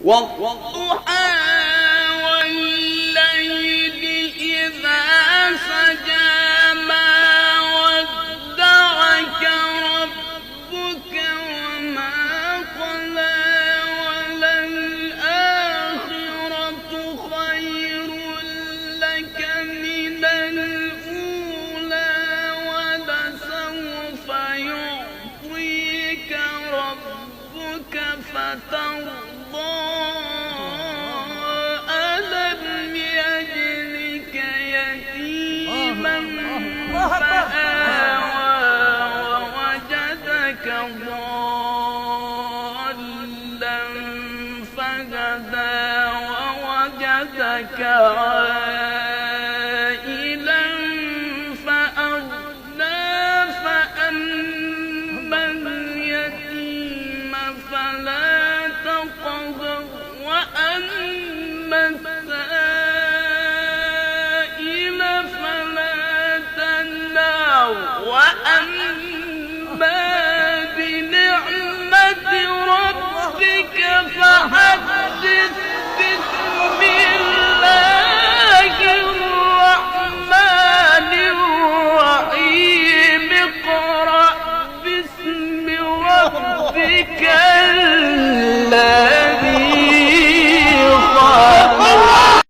والضحى والليل إذا سجى ما ودعك ربك وما قلى وللآخرة خير لك من الأولى ولسوف يعطيك ربك فترضى ألم يجدك يتيما فآوى ووجدك ضالا فهدى ووجدك عائلا فأغنى فأما اليتيم فلا